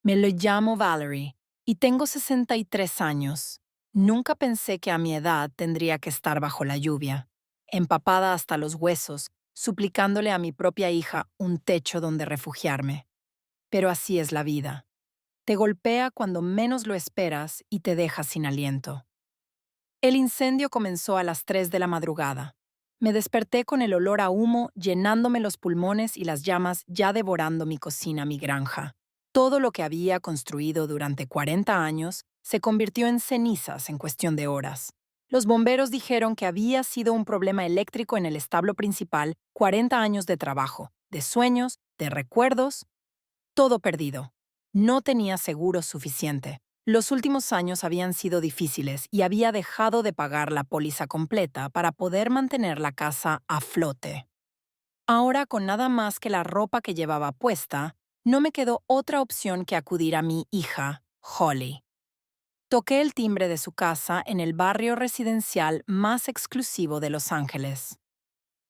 Me lo llamo Valerie y tengo 63 años. Nunca pensé que a mi edad tendría que estar bajo la lluvia, empapada hasta los huesos, suplicándole a mi propia hija un techo donde refugiarme. Pero así es la vida. Te golpea cuando menos lo esperas y te deja sin aliento. El incendio comenzó a las 3 de la madrugada. Me desperté con el olor a humo llenándome los pulmones y las llamas ya devorando mi cocina, mi granja. Todo lo que había construido durante 40 años se convirtió en cenizas en cuestión de horas. Los bomberos dijeron que había sido un problema eléctrico en el establo principal, 40 años de trabajo, de sueños, de recuerdos, todo perdido. No tenía seguro suficiente. Los últimos años habían sido difíciles y había dejado de pagar la póliza completa para poder mantener la casa a flote. Ahora, con nada más que la ropa que llevaba puesta, no me quedó otra opción que acudir a mi hija, Holly. Toqué el timbre de su casa en el barrio residencial más exclusivo de Los Ángeles.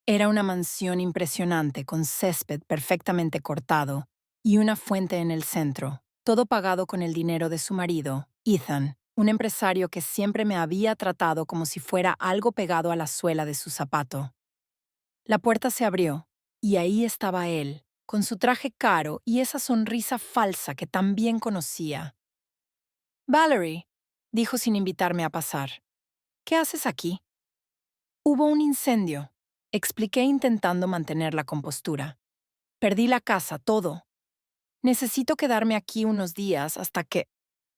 Era una mansión impresionante con césped perfectamente cortado y una fuente en el centro, todo pagado con el dinero de su marido, Ethan, un empresario que siempre me había tratado como si fuera algo pegado a la suela de su zapato. La puerta se abrió, y ahí estaba él, con su traje caro y esa sonrisa falsa que tan bien conocía. «Valerie», dijo sin invitarme a pasar, «¿qué haces aquí?» «Hubo un incendio», expliqué intentando mantener la compostura. «Perdí la casa, todo. Necesito quedarme aquí unos días hasta que...»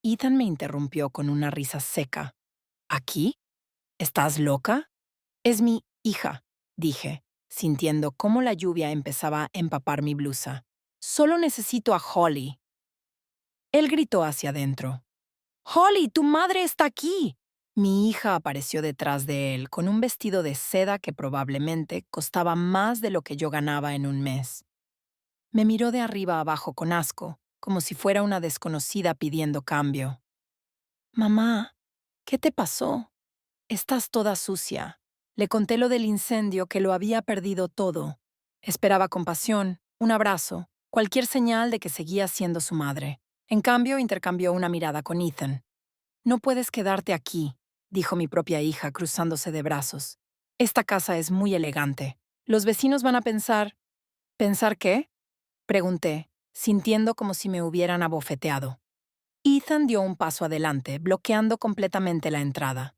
Ethan me interrumpió con una risa seca. «¿Aquí? ¿Estás loca?» «Es mi hija», dije, sintiendo cómo la lluvia empezaba a empapar mi blusa. «Solo necesito a Holly». Él gritó hacia adentro. «Holly, tu madre está aquí». Mi hija apareció detrás de él con un vestido de seda que probablemente costaba más de lo que yo ganaba en un mes. Me miró de arriba abajo con asco, como si fuera una desconocida pidiendo cambio. «Mamá, ¿qué te pasó? Estás toda sucia». Le conté lo del incendio, que lo había perdido todo. Esperaba compasión, un abrazo, cualquier señal de que seguía siendo su madre. En cambio, intercambió una mirada con Ethan. «No puedes quedarte aquí», dijo mi propia hija cruzándose de brazos. «Esta casa es muy elegante. Los vecinos van a pensar...» «¿Pensar qué?», pregunté, sintiendo como si me hubieran abofeteado. Ethan dio un paso adelante, bloqueando completamente la entrada.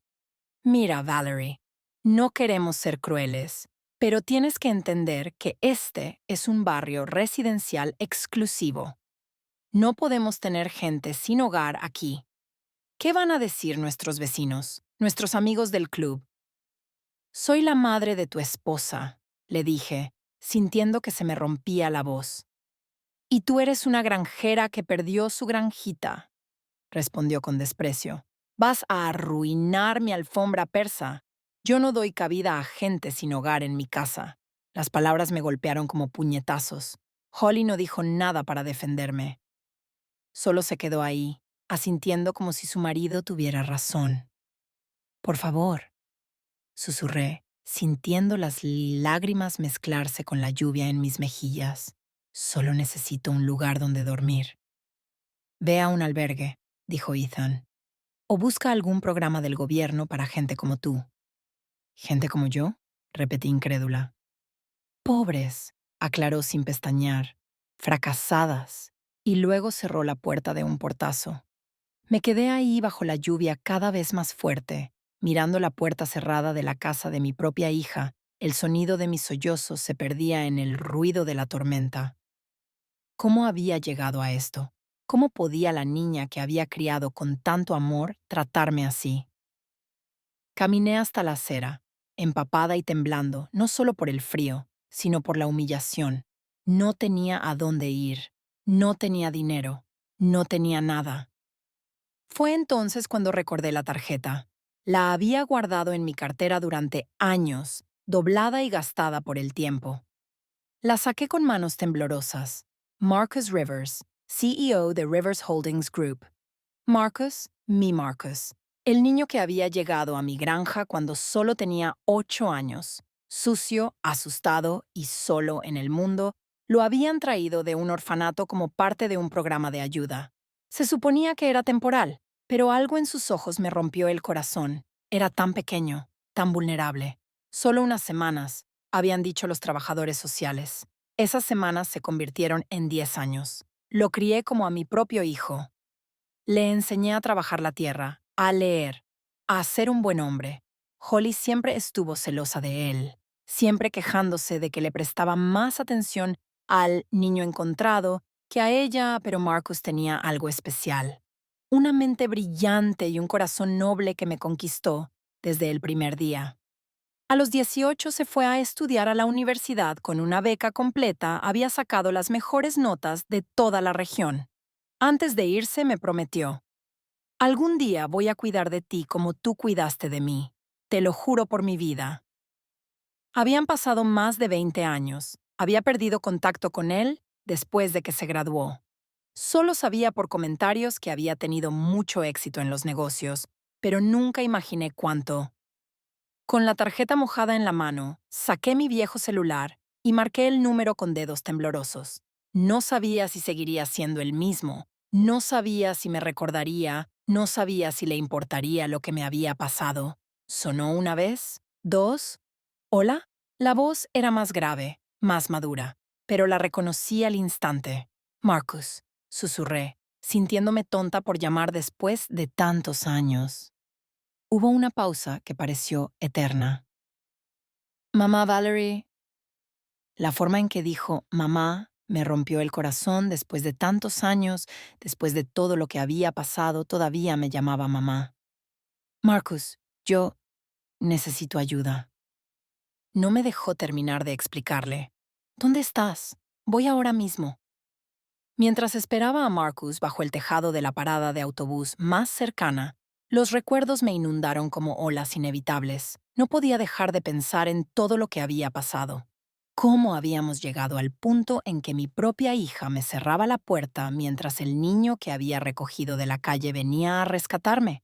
«Mira, Valerie, no queremos ser crueles, pero tienes que entender que este es un barrio residencial exclusivo. No podemos tener gente sin hogar aquí. ¿Qué van a decir nuestros vecinos, nuestros amigos del club?» «Soy la madre de tu esposa», le dije, sintiendo que se me rompía la voz. «Y tú eres una granjera que perdió su granjita», respondió con desprecio. «Vas a arruinar mi alfombra persa. Yo no doy cabida a gente sin hogar en mi casa». Las palabras me golpearon como puñetazos. Holly no dijo nada para defenderme. Solo se quedó ahí, asintiendo como si su marido tuviera razón. «Por favor», susurré, sintiendo las lágrimas mezclarse con la lluvia en mis mejillas. «Solo necesito un lugar donde dormir». «Ve a un albergue», dijo Ethan, «o busca algún programa del gobierno para gente como tú». «¿Gente como yo?», repetí incrédula. «Pobres», aclaró sin pestañear, «fracasadas», y luego cerró la puerta de un portazo. Me quedé ahí bajo la lluvia cada vez más fuerte, mirando la puerta cerrada de la casa de mi propia hija. El sonido de mis sollozos se perdía en el ruido de la tormenta. ¿Cómo había llegado a esto? ¿Cómo podía la niña que había criado con tanto amor tratarme así? Caminé hasta la acera, empapada y temblando, no solo por el frío, sino por la humillación. No tenía a dónde ir, no tenía dinero, no tenía nada. Fue entonces cuando recordé la tarjeta. La había guardado en mi cartera durante años, doblada y gastada por el tiempo. La saqué con manos temblorosas. Marcus Rivers, CEO de Rivers Holdings Group. Marcus, mi Marcus. El niño que había llegado a mi granja cuando solo tenía 8 años. Sucio, asustado y solo en el mundo, lo habían traído de un orfanato como parte de un programa de ayuda. Se suponía que era temporal, pero algo en sus ojos me rompió el corazón. Era tan pequeño, tan vulnerable. Solo unas semanas, habían dicho los trabajadores sociales. Esas semanas se convirtieron en 10 años. Lo crié como a mi propio hijo. Le enseñé a trabajar la tierra, a leer, a ser un buen hombre. Holly siempre estuvo celosa de él, siempre quejándose de que le prestaba más atención al niño encontrado que a ella, pero Marcus tenía algo especial. Una mente brillante y un corazón noble que me conquistó desde el primer día. A los 18 se fue a estudiar a la universidad con una beca completa, había sacado las mejores notas de toda la región. Antes de irse me prometió: algún día voy a cuidar de ti como tú cuidaste de mí. Te lo juro por mi vida. Habían pasado más de 20 años. Había perdido contacto con él después de que se graduó. Solo sabía por comentarios que había tenido mucho éxito en los negocios, pero nunca imaginé cuánto. Con la tarjeta mojada en la mano, saqué mi viejo celular y marqué el número con dedos temblorosos. No sabía si seguiría siendo el mismo, no sabía si me recordaría, no sabía si le importaría lo que me había pasado. Sonó una vez, dos. ¿Hola? La voz era más grave, más madura, pero la reconocí al instante. Marcus, susurré, sintiéndome tonta por llamar después de tantos años. Hubo una pausa que pareció eterna. Mamá Valerie. La forma en que dijo mamá me rompió el corazón después de tantos años, después de todo lo que había pasado, todavía me llamaba mamá. Marcus, yo necesito ayuda. No me dejó terminar de explicarle. ¿Dónde estás? Voy ahora mismo. Mientras esperaba a Marcus bajo el tejado de la parada de autobús más cercana, los recuerdos me inundaron como olas inevitables. No podía dejar de pensar en todo lo que había pasado. ¿Cómo habíamos llegado al punto en que mi propia hija me cerraba la puerta mientras el niño que había recogido de la calle venía a rescatarme?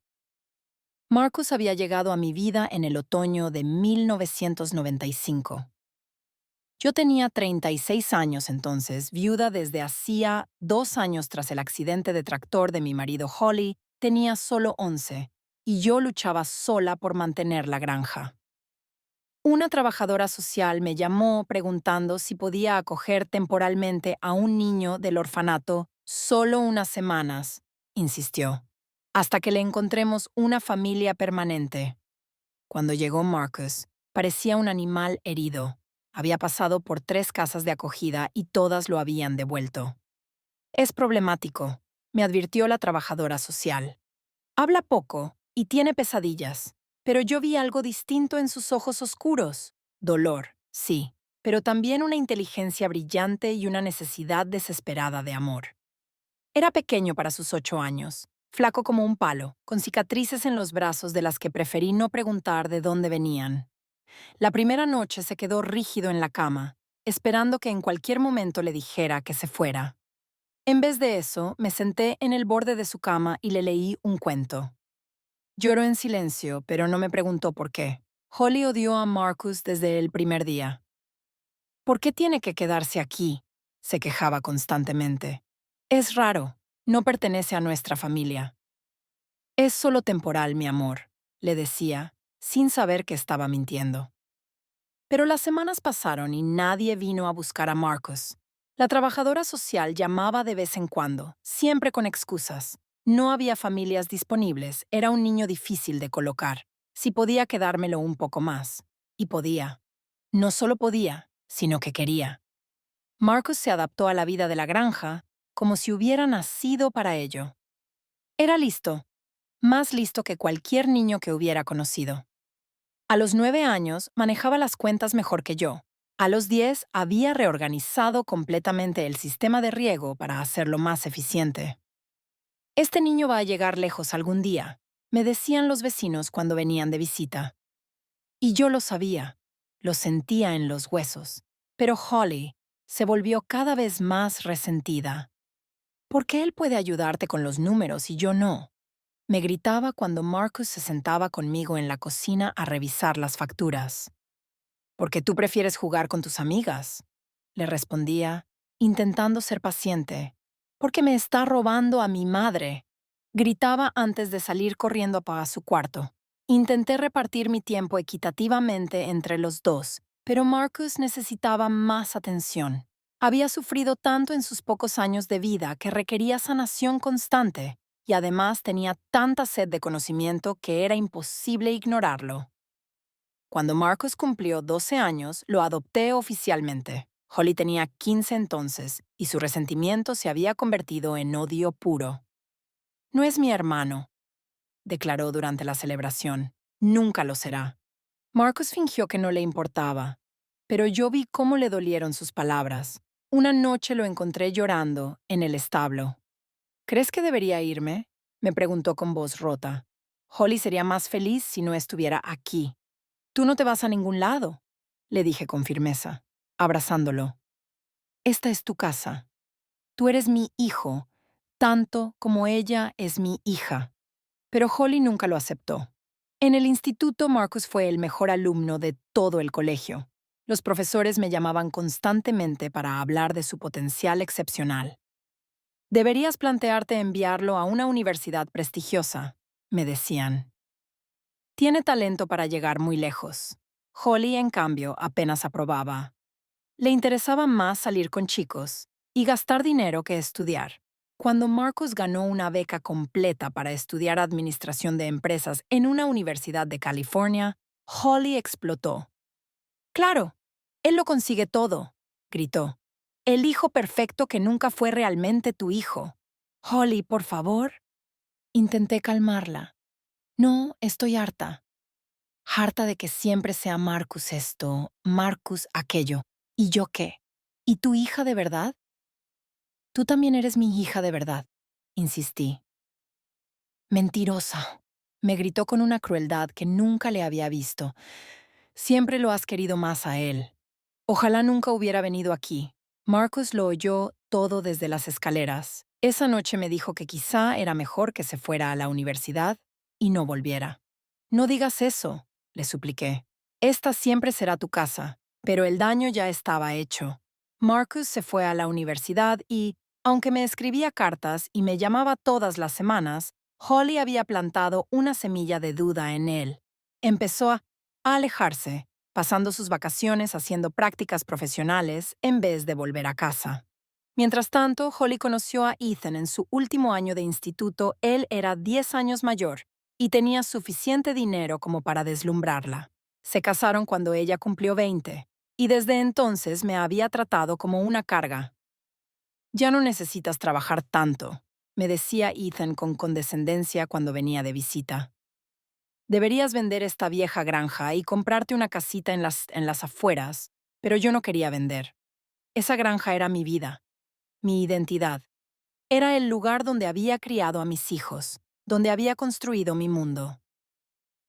Marcus había llegado a mi vida en el otoño de 1995. Yo tenía 36 años entonces, viuda desde hacía 2 años tras el accidente de tractor de mi marido Holly, tenía solo 11, y yo luchaba sola por mantener la granja. Una trabajadora social me llamó preguntando si podía acoger temporalmente a un niño del orfanato solo unas semanas, insistió, hasta que le encontremos una familia permanente. Cuando llegó Marcus, parecía un animal herido. Había pasado por 3 casas de acogida y todas lo habían devuelto. Es problemático, me advirtió la trabajadora social. Habla poco y tiene pesadillas, pero yo vi algo distinto en sus ojos oscuros. Dolor, sí, pero también una inteligencia brillante y una necesidad desesperada de amor. Era pequeño para sus 8 años, flaco como un palo, con cicatrices en los brazos de las que preferí no preguntar de dónde venían. La primera noche se quedó rígido en la cama, esperando que en cualquier momento le dijera que se fuera. En vez de eso, me senté en el borde de su cama y le leí un cuento. Lloró en silencio, pero no me preguntó por qué. Holly odió a Marcus desde el primer día. ¿Por qué tiene que quedarse aquí?, se quejaba constantemente. Es raro, no pertenece a nuestra familia. Es solo temporal, mi amor, le decía, sin saber que estaba mintiendo. Pero las semanas pasaron y nadie vino a buscar a Marcus. La trabajadora social llamaba de vez en cuando, siempre con excusas. No había familias disponibles, era un niño difícil de colocar. Si podía quedármelo un poco más. Y podía. No solo podía, sino que quería. Marcus se adaptó a la vida de la granja como si hubiera nacido para ello. Era listo, más listo que cualquier niño que hubiera conocido. A los 9 años manejaba las cuentas mejor que yo. A los 10 había reorganizado completamente el sistema de riego para hacerlo más eficiente. Este niño va a llegar lejos algún día, me decían los vecinos cuando venían de visita. Y yo lo sabía, lo sentía en los huesos. Pero Holly se volvió cada vez más resentida. ¿Por qué él puede ayudarte con los números y yo no? Me gritaba cuando Marcus se sentaba conmigo en la cocina a revisar las facturas. «Porque tú prefieres jugar con tus amigas», le respondía, intentando ser paciente. Porque me está robando a mi madre. Gritaba antes de salir corriendo para su cuarto. Intenté repartir mi tiempo equitativamente entre los dos, pero Marcus necesitaba más atención. Había sufrido tanto en sus pocos años de vida que requería sanación constante, y además tenía tanta sed de conocimiento que era imposible ignorarlo. Cuando Marcus cumplió 12 años, lo adopté oficialmente. Holly tenía 15 entonces, y su resentimiento se había convertido en odio puro. No es mi hermano, declaró durante la celebración. Nunca lo será. Marcus fingió que no le importaba, pero yo vi cómo le dolieron sus palabras. Una noche lo encontré llorando en el establo. ¿Crees que debería irme?, me preguntó con voz rota. Holly sería más feliz si no estuviera aquí. Tú no te vas a ningún lado, le dije con firmeza, abrazándolo. Esta es tu casa. Tú eres mi hijo, tanto como ella es mi hija. Pero Holly nunca lo aceptó. En el instituto, Marcus fue el mejor alumno de todo el colegio. Los profesores me llamaban constantemente para hablar de su potencial excepcional. Deberías plantearte enviarlo a una universidad prestigiosa, me decían. Tiene talento para llegar muy lejos. Holly, en cambio, apenas aprobaba. Le interesaba más salir con chicos y gastar dinero que estudiar. Cuando Marcus ganó una beca completa para estudiar administración de empresas en una universidad de California, Holly explotó. ¡Claro! Él lo consigue todo, gritó. El hijo perfecto que nunca fue realmente tu hijo. Holly, por favor. Intenté calmarla. No, estoy harta. Harta de que siempre sea Marcus esto, Marcus aquello. ¿Y yo qué? ¿Y tu hija de verdad? Tú también eres mi hija de verdad, insistí. Mentirosa, me gritó con una crueldad que nunca le había visto. Siempre lo has querido más a él. Ojalá nunca hubiera venido aquí. Marcus lo oyó todo desde las escaleras. Esa noche me dijo que quizá era mejor que se fuera a la universidad y no volviera. No digas eso, le supliqué. Esta siempre será tu casa, pero el daño ya estaba hecho. Marcus se fue a la universidad y, aunque me escribía cartas y me llamaba todas las semanas, Holly había plantado una semilla de duda en él. Empezó a alejarse, pasando sus vacaciones haciendo prácticas profesionales en vez de volver a casa. Mientras tanto, Holly conoció a Ethan en su último año de instituto. Él era 10 años mayor y tenía suficiente dinero como para deslumbrarla. Se casaron cuando ella cumplió 20, y desde entonces me había tratado como una carga. Ya no necesitas trabajar tanto, me decía Ethan con condescendencia cuando venía de visita. Deberías vender esta vieja granja y comprarte una casita en las afueras, pero yo no quería vender. Esa granja era mi vida, mi identidad. Era el lugar donde había criado a mis hijos, donde había construido mi mundo.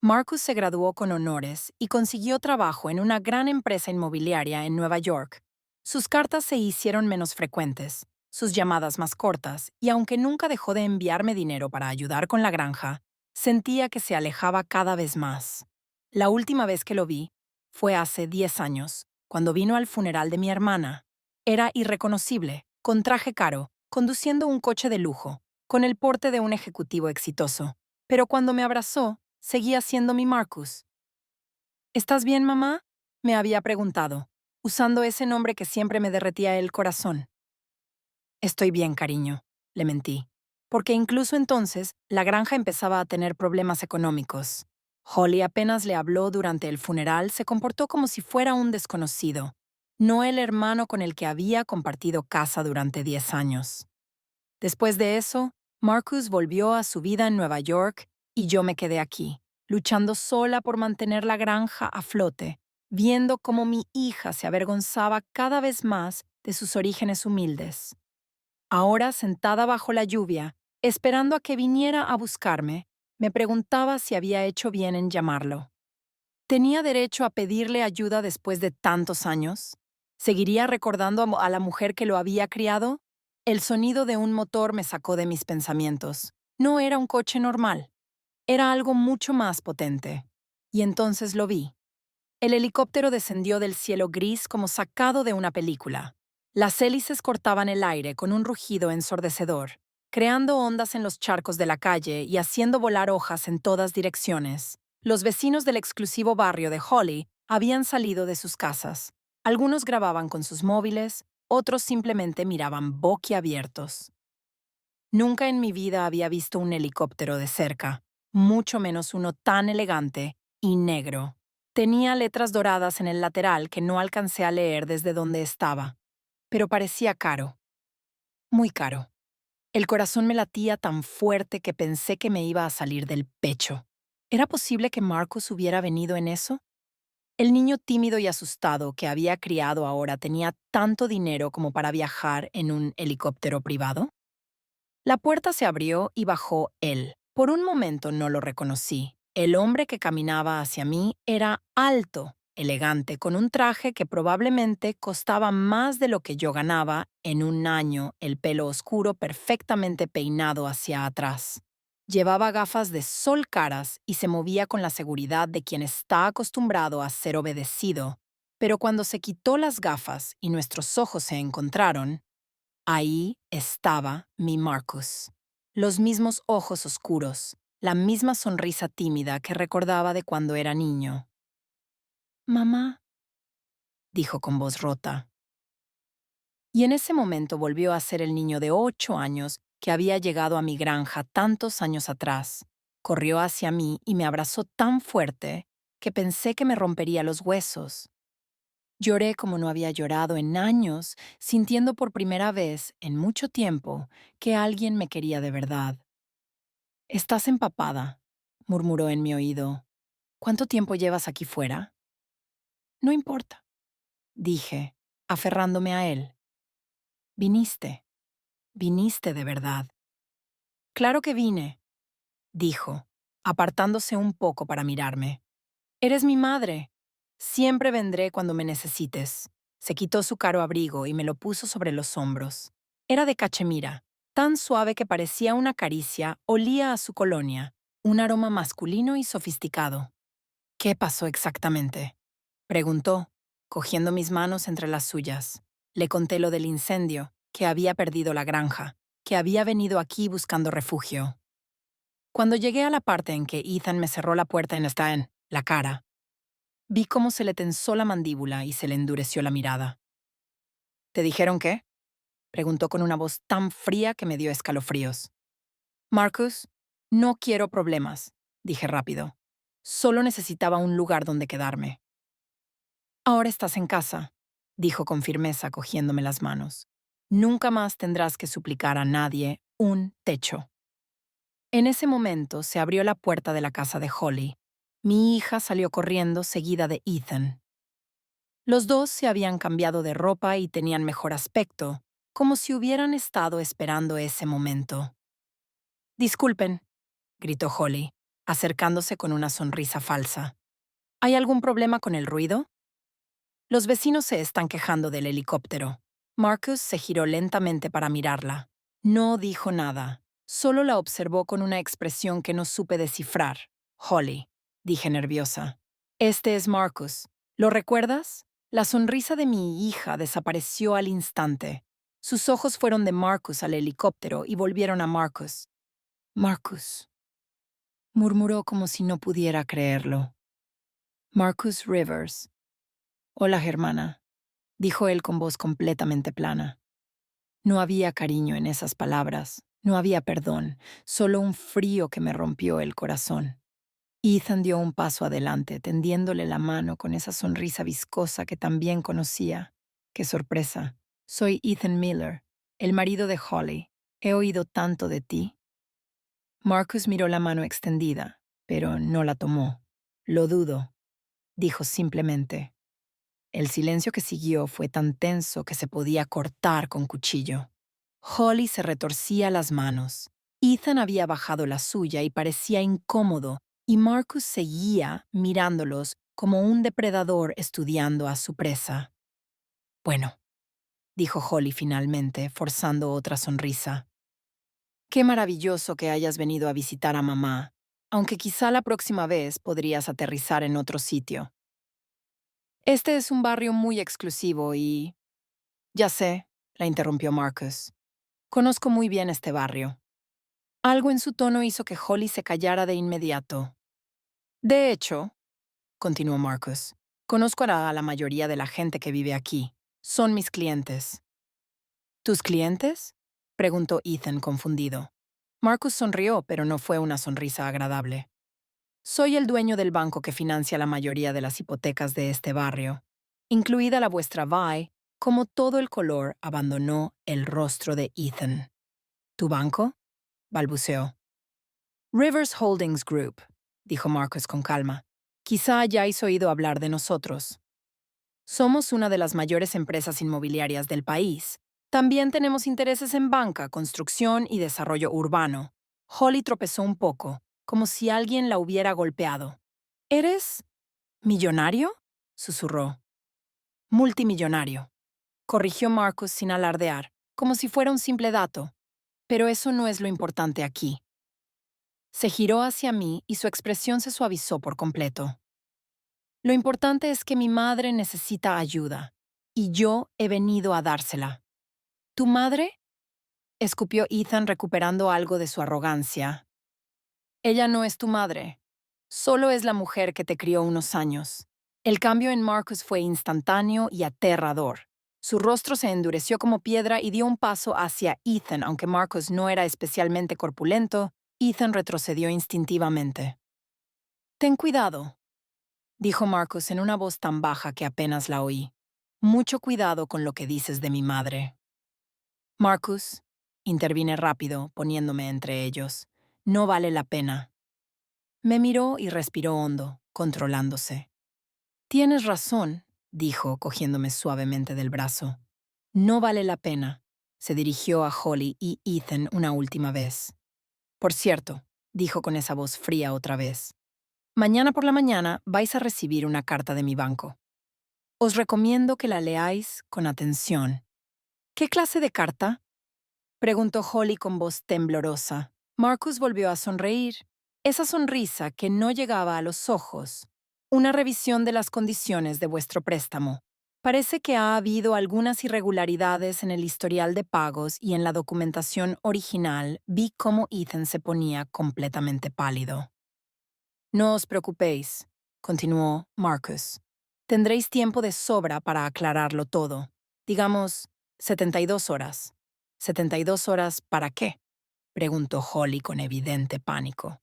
Marcus se graduó con honores y consiguió trabajo en una gran empresa inmobiliaria en Nueva York. Sus cartas se hicieron menos frecuentes, sus llamadas más cortas, y aunque nunca dejó de enviarme dinero para ayudar con la granja, sentía que se alejaba cada vez más. La última vez que lo vi fue hace 10 años, cuando vino al funeral de mi hermana. Era irreconocible, con traje caro, conduciendo un coche de lujo, con el porte de un ejecutivo exitoso. Pero cuando me abrazó, seguía siendo mi Marcus. ¿Estás bien, mamá?, me había preguntado, usando ese nombre que siempre me derretía el corazón. Estoy bien, cariño, le mentí, porque incluso entonces la granja empezaba a tener problemas económicos. Holly apenas le habló durante el funeral, se comportó como si fuera un desconocido, no el hermano con el que había compartido casa durante 10 años. Después de eso, Marcus volvió a su vida en Nueva York y yo me quedé aquí, luchando sola por mantener la granja a flote, viendo cómo mi hija se avergonzaba cada vez más de sus orígenes humildes. Ahora, sentada bajo la lluvia, esperando a que viniera a buscarme, me preguntaba si había hecho bien en llamarlo. ¿Tenía derecho a pedirle ayuda después de tantos años? ¿Seguiría recordando a la mujer que lo había criado? El sonido de un motor me sacó de mis pensamientos. No era un coche normal. Era algo mucho más potente. Y entonces lo vi. El helicóptero descendió del cielo gris como sacado de una película. Las hélices cortaban el aire con un rugido ensordecedor, creando ondas en los charcos de la calle y haciendo volar hojas en todas direcciones. Los vecinos del exclusivo barrio de Holly habían salido de sus casas. Algunos grababan con sus móviles, otros simplemente miraban boquiabiertos. Nunca en mi vida había visto un helicóptero de cerca, mucho menos uno tan elegante y negro. Tenía letras doradas en el lateral que no alcancé a leer desde donde estaba, pero parecía caro, muy caro. El corazón me latía tan fuerte que pensé que me iba a salir del pecho. ¿Era posible que Marcus hubiera venido en eso? El niño tímido y asustado que había criado ahora tenía tanto dinero como para viajar en un helicóptero privado. La puerta se abrió y bajó él. Por un momento no lo reconocí. El hombre que caminaba hacia mí era alto, elegante, con un traje que probablemente costaba más de lo que yo ganaba en un año, el pelo oscuro perfectamente peinado hacia atrás. Llevaba gafas de sol caras y se movía con la seguridad de quien está acostumbrado a ser obedecido. Pero cuando se quitó las gafas y nuestros ojos se encontraron, ahí estaba mi Marcus. Los mismos ojos oscuros, la misma sonrisa tímida que recordaba de cuando era niño. Mamá, dijo con voz rota. Y en ese momento volvió a ser el niño de 8 años que había llegado a mi granja tantos años atrás. Corrió hacia mí y me abrazó tan fuerte que pensé que me rompería los huesos. Lloré como no había llorado en años, sintiendo por primera vez, en mucho tiempo, que alguien me quería de verdad. «Estás empapada», murmuró en mi oído. «¿Cuánto tiempo llevas aquí fuera?» «No importa», dije, aferrándome a él. «Viniste, viniste de verdad». «Claro que vine», dijo, apartándose un poco para mirarme. «Eres mi madre. Siempre vendré cuando me necesites». Se quitó su caro abrigo y me lo puso sobre los hombros. Era de cachemira, tan suave que parecía una caricia, olía a su colonia, un aroma masculino y sofisticado. «¿Qué pasó exactamente?», preguntó, cogiendo mis manos entre las suyas. Le conté lo del incendio, que había perdido la granja, que había venido aquí buscando refugio. Cuando llegué a la parte en que Ethan me cerró la puerta en la cara, vi cómo se le tensó la mandíbula y se le endureció la mirada. «¿Te dijeron qué?», preguntó con una voz tan fría que me dio escalofríos. «Marcus, no quiero problemas», dije rápido. Solo necesitaba un lugar donde quedarme. «Ahora estás en casa», dijo con firmeza cogiéndome las manos. «Nunca más tendrás que suplicar a nadie un techo». En ese momento se abrió la puerta de la casa de Holly. Mi hija salió corriendo seguida de Ethan. Los dos se habían cambiado de ropa y tenían mejor aspecto, como si hubieran estado esperando ese momento. «Disculpen», gritó Holly, acercándose con una sonrisa falsa. «¿Hay algún problema con el ruido?» «Los vecinos se están quejando del helicóptero». Marcus se giró lentamente para mirarla. No dijo nada, solo la observó con una expresión que no supe descifrar. «Holly», dije nerviosa. «Este es Marcus. ¿Lo recuerdas?» La sonrisa de mi hija desapareció al instante. Sus ojos fueron de Marcus al helicóptero y volvieron a Marcus. «Marcus», murmuró como si no pudiera creerlo. «Marcus Rivers». «Hola, Germana», dijo él con voz completamente plana. No había cariño en esas palabras, no había perdón, solo un frío que me rompió el corazón. Ethan dio un paso adelante, tendiéndole la mano con esa sonrisa viscosa que también conocía. ¡Qué sorpresa! Soy Ethan Miller, el marido de Holly. He oído tanto de ti. Marcus miró la mano extendida, pero no la tomó. «Lo dudo», dijo simplemente. El silencio que siguió fue tan tenso que se podía cortar con cuchillo. Holly se retorcía las manos. Ethan había bajado la suya y parecía incómodo, y Marcus seguía mirándolos como un depredador estudiando a su presa. «Bueno», dijo Holly finalmente, forzando otra sonrisa. «Qué maravilloso que hayas venido a visitar a mamá, aunque quizá la próxima vez podrías aterrizar en otro sitio. Este es un barrio muy exclusivo y... ya sé, la interrumpió Marcus. Conozco muy bien este barrio. Algo en su tono hizo que Holly se callara de inmediato. De hecho, continuó Marcus, conozco a la mayoría de la gente que vive aquí. Son mis clientes. ¿Tus clientes? Preguntó Ethan confundido. Marcus sonrió, pero no fue una sonrisa agradable. Soy el dueño del banco que financia la mayoría de las hipotecas de este barrio, incluida la vuestra Vi. Como todo el color abandonó el rostro de Ethan. ¿Tu banco? Balbuceó. Rivers Holdings Group, dijo Marcus con calma. Quizá hayáis oído hablar de nosotros. Somos una de las mayores empresas inmobiliarias del país. También tenemos intereses en banca, construcción y desarrollo urbano. Holly tropezó un poco, como si alguien la hubiera golpeado. ¿Eres millonario? Susurró. Multimillonario, corrigió Marcus sin alardear, como si fuera un simple dato. Pero eso no es lo importante aquí. Se giró hacia mí y su expresión se suavizó por completo. Lo importante es que mi madre necesita ayuda, y yo he venido a dársela. ¿Tu madre? Escupió Ethan recuperando algo de su arrogancia. Ella no es tu madre. Solo es la mujer que te crió unos años. El cambio en Marcus fue instantáneo y aterrador. Su rostro se endureció como piedra y dio un paso hacia Ethan, aunque Marcus no era especialmente corpulento. Ethan retrocedió instintivamente. Ten cuidado, dijo Marcus en una voz tan baja que apenas la oí. Mucho cuidado con lo que dices de mi madre. Marcus, intervine rápido, poniéndome entre ellos. No vale la pena. Me miró y respiró hondo, controlándose. Tienes razón, dijo, cogiéndome suavemente del brazo. No vale la pena. Se dirigió a Holly y Ethan una última vez. Por cierto, dijo con esa voz fría otra vez. Mañana por la mañana vais a recibir una carta de mi banco. Os recomiendo que la leáis con atención. ¿Qué clase de carta? Preguntó Holly con voz temblorosa. Marcus volvió a sonreír. Esa sonrisa que no llegaba a los ojos. Una revisión de las condiciones de vuestro préstamo. Parece que ha habido algunas irregularidades en el historial de pagos y en la documentación original vi cómo Ethan se ponía completamente pálido. No os preocupéis, continuó Marcus. Tendréis tiempo de sobra para aclararlo todo. Digamos, 72 horas. ¿72 horas para qué? Preguntó Holly con evidente pánico.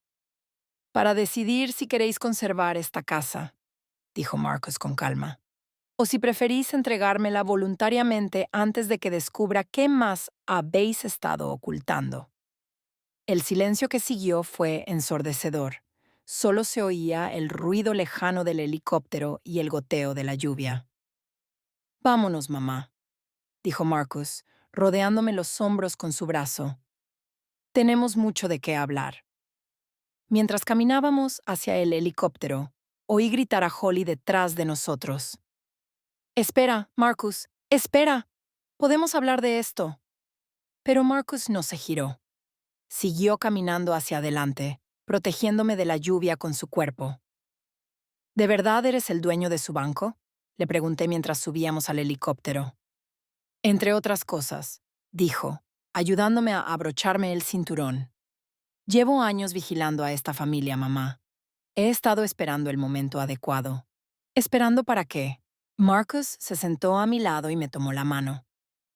Para decidir si queréis conservar esta casa, dijo Marcus con calma, o si preferís entregármela voluntariamente antes de que descubra qué más habéis estado ocultando. El silencio que siguió fue ensordecedor. Solo se oía el ruido lejano del helicóptero y el goteo de la lluvia. Vámonos, mamá, dijo Marcus, rodeándome los hombros con su brazo. Tenemos mucho de qué hablar. Mientras caminábamos hacia el helicóptero, oí gritar a Holly detrás de nosotros. Espera, Marcus, espera. Podemos hablar de esto. Pero Marcus no se giró. Siguió caminando hacia adelante, protegiéndome de la lluvia con su cuerpo. ¿De verdad eres el dueño de su banco? Le pregunté mientras subíamos al helicóptero. Entre otras cosas, dijo, ayudándome a abrocharme el cinturón. Llevo años vigilando a esta familia, mamá. He estado esperando el momento adecuado. ¿Esperando para qué? Marcus se sentó a mi lado y me tomó la mano.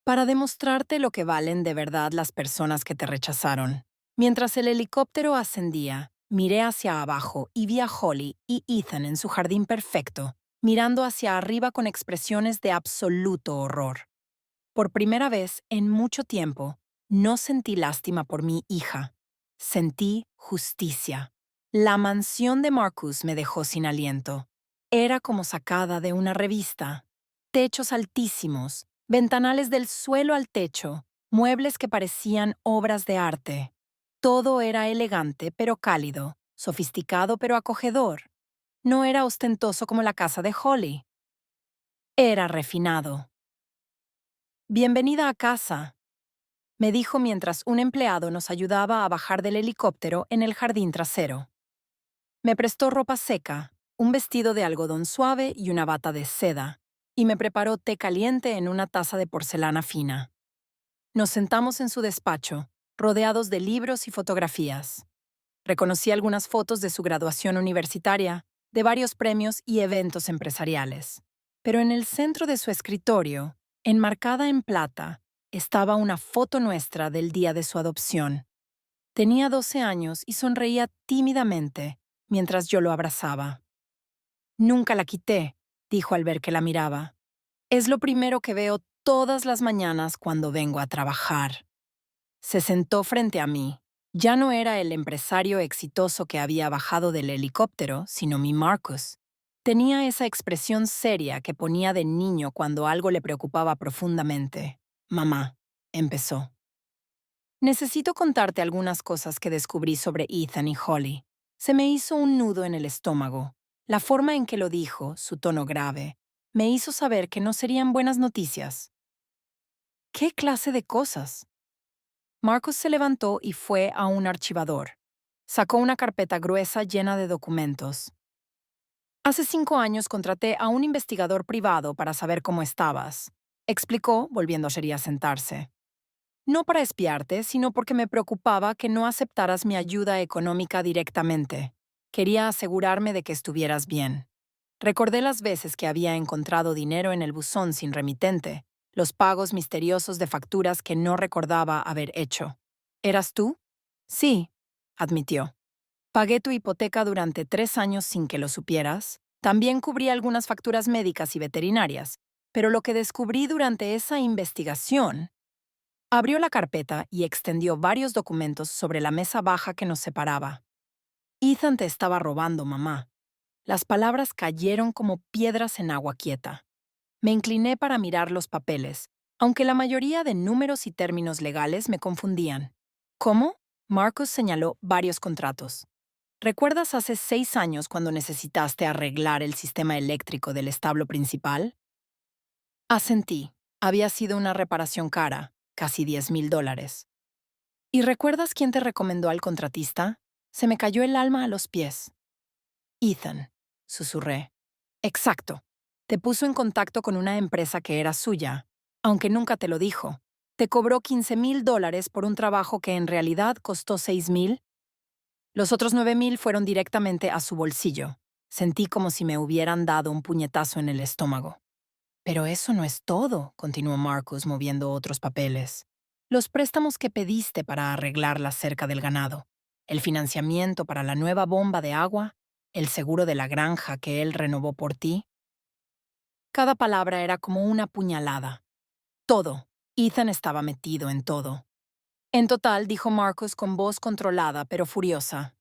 Para demostrarte lo que valen de verdad las personas que te rechazaron. Mientras el helicóptero ascendía, miré hacia abajo y vi a Holly y Ethan en su jardín perfecto, mirando hacia arriba con expresiones de absoluto horror. Por primera vez en mucho tiempo, no sentí lástima por mi hija. Sentí justicia. La mansión de Marcus me dejó sin aliento. Era como sacada de una revista. Techos altísimos, ventanales del suelo al techo, muebles que parecían obras de arte. Todo era elegante pero cálido, sofisticado pero acogedor. No era ostentoso como la casa de Holly. Era refinado. Bienvenida a casa, me dijo mientras un empleado nos ayudaba a bajar del helicóptero en el jardín trasero. Me prestó ropa seca, un vestido de algodón suave y una bata de seda, y me preparó té caliente en una taza de porcelana fina. Nos sentamos en su despacho, rodeados de libros y fotografías. Reconocí algunas fotos de su graduación universitaria, de varios premios y eventos empresariales. Pero en el centro de su escritorio, enmarcada en plata, estaba una foto nuestra del día de su adopción. Tenía 12 años y sonreía tímidamente mientras yo lo abrazaba. Nunca la quité, dijo al ver que la miraba. Es lo primero que veo todas las mañanas cuando vengo a trabajar. Se sentó frente a mí. Ya no era el empresario exitoso que había bajado del helicóptero, sino mi Marcus. Tenía esa expresión seria que ponía de niño cuando algo le preocupaba profundamente. Mamá, empezó. Necesito contarte algunas cosas que descubrí sobre Ethan y Holly. Se me hizo un nudo en el estómago. La forma en que lo dijo, su tono grave, me hizo saber que no serían buenas noticias. ¿Qué clase de cosas? Marcus se levantó y fue a un archivador. Sacó una carpeta gruesa llena de documentos. Hace 5 años contraté a un investigador privado para saber cómo estabas, explicó, volviendo a sentarse. No para espiarte, sino porque me preocupaba que no aceptaras mi ayuda económica directamente. Quería asegurarme de que estuvieras bien. Recordé las veces que había encontrado dinero en el buzón sin remitente, los pagos misteriosos de facturas que no recordaba haber hecho. ¿Eras tú? Sí, admitió. Pagué tu hipoteca durante 3 años sin que lo supieras. También cubrí algunas facturas médicas y veterinarias, pero lo que descubrí durante esa investigación. Abrió la carpeta y extendió varios documentos sobre la mesa baja que nos separaba. Ethan te estaba robando, mamá. Las palabras cayeron como piedras en agua quieta. Me incliné para mirar los papeles, aunque la mayoría de números y términos legales me confundían. ¿Cómo? Marcus señaló varios contratos. ¿Recuerdas hace 6 años cuando necesitaste arreglar el sistema eléctrico del establo principal? Asentí. Había sido una reparación cara, casi $10,000. ¿Y recuerdas quién te recomendó al contratista? Se me cayó el alma a los pies. Ethan, susurré. Exacto. Te puso en contacto con una empresa que era suya, aunque nunca te lo dijo. Te cobró $15,000 por un trabajo que en realidad costó 6,000. Los otros 9,000 fueron directamente a su bolsillo. Sentí como si me hubieran dado un puñetazo en el estómago. Pero eso no es todo, continuó Marcus moviendo otros papeles. Los préstamos que pediste para arreglar la cerca del ganado, el financiamiento para la nueva bomba de agua, el seguro de la granja que él renovó por ti. Cada palabra era como una puñalada. Todo. Ethan estaba metido en todo. En total, dijo Marcus con voz controlada pero furiosa.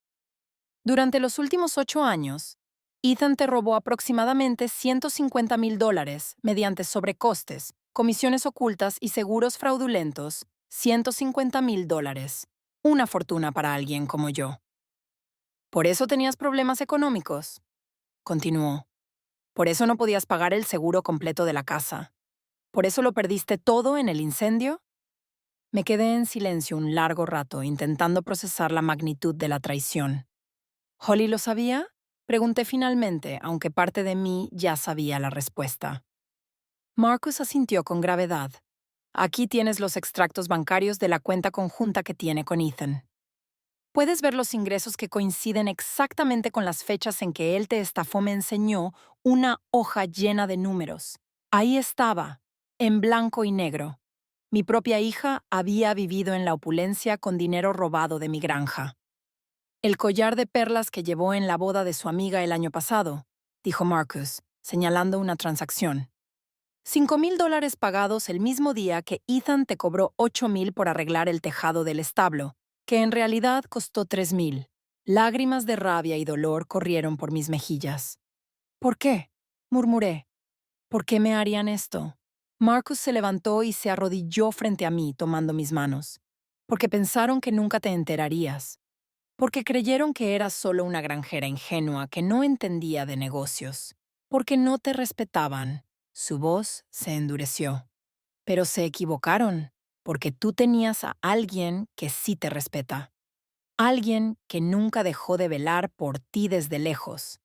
Durante los últimos 8 años, Ethan te robó aproximadamente $150,000 mediante sobrecostes, comisiones ocultas y seguros fraudulentos. $150,000. Una fortuna para alguien como yo. ¿Por eso tenías problemas económicos? Continuó. ¿Por eso no podías pagar el seguro completo de la casa? ¿Por eso lo perdiste todo en el incendio? Me quedé en silencio un largo rato intentando procesar la magnitud de la traición. ¿Holly lo sabía? Pregunté finalmente, aunque parte de mí ya sabía la respuesta. Marcus asintió con gravedad. Aquí tienes los extractos bancarios de la cuenta conjunta que tiene con Ethan. Puedes ver los ingresos que coinciden exactamente con las fechas en que él te estafó. Me enseñó una hoja llena de números. Ahí estaba, en blanco y negro. Mi propia hija había vivido en la opulencia con dinero robado de mi granja. El collar de perlas que llevó en la boda de su amiga el año pasado, dijo Marcus, señalando una transacción. $5,000 pagados el mismo día que Ethan te cobró 8,000 por arreglar el tejado del establo, que en realidad costó 3,000. Lágrimas de rabia y dolor corrieron por mis mejillas. ¿Por qué? Murmuré. ¿Por qué me harían esto? Marcus se levantó y se arrodilló frente a mí, tomando mis manos. Porque pensaron que nunca te enterarías. Porque creyeron que eras solo una granjera ingenua que no entendía de negocios. Porque no te respetaban. Su voz se endureció. Pero se equivocaron, porque tú tenías a alguien que sí te respeta. Alguien que nunca dejó de velar por ti desde lejos.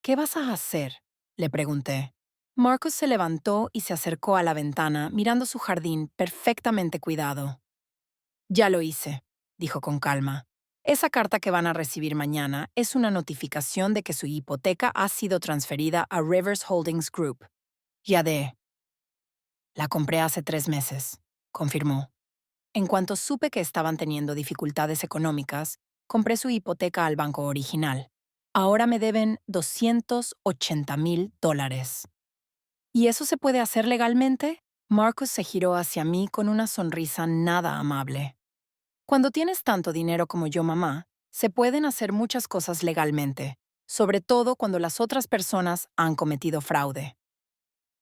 ¿Qué vas a hacer? Le pregunté. Marcus se levantó y se acercó a la ventana, mirando su jardín perfectamente cuidado. Ya lo hice, dijo con calma. Esa carta que van a recibir mañana es una notificación de que su hipoteca ha sido transferida a Rivers Holdings Group. Ya de... La compré hace 3 meses, confirmó. En cuanto supe que estaban teniendo dificultades económicas, compré su hipoteca al banco original. Ahora me deben $280,000. ¿Y eso se puede hacer legalmente? Marcus se giró hacia mí con una sonrisa nada amable. Cuando tienes tanto dinero como yo, mamá, se pueden hacer muchas cosas legalmente, sobre todo cuando las otras personas han cometido fraude.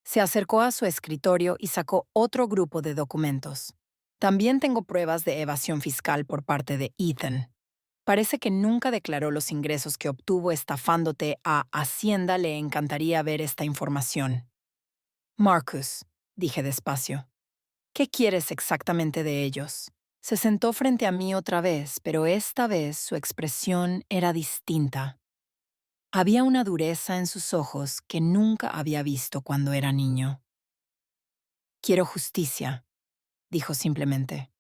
Se acercó a su escritorio y sacó otro grupo de documentos. También tengo pruebas de evasión fiscal por parte de Ethan. Parece que nunca declaró los ingresos que obtuvo estafándote a Hacienda. Le encantaría ver esta información. Marcus, dije despacio, ¿qué quieres exactamente de ellos? Se sentó frente a mí otra vez, pero esta vez su expresión era distinta. Había una dureza en sus ojos que nunca había visto cuando era niño. Quiero justicia, dijo simplemente.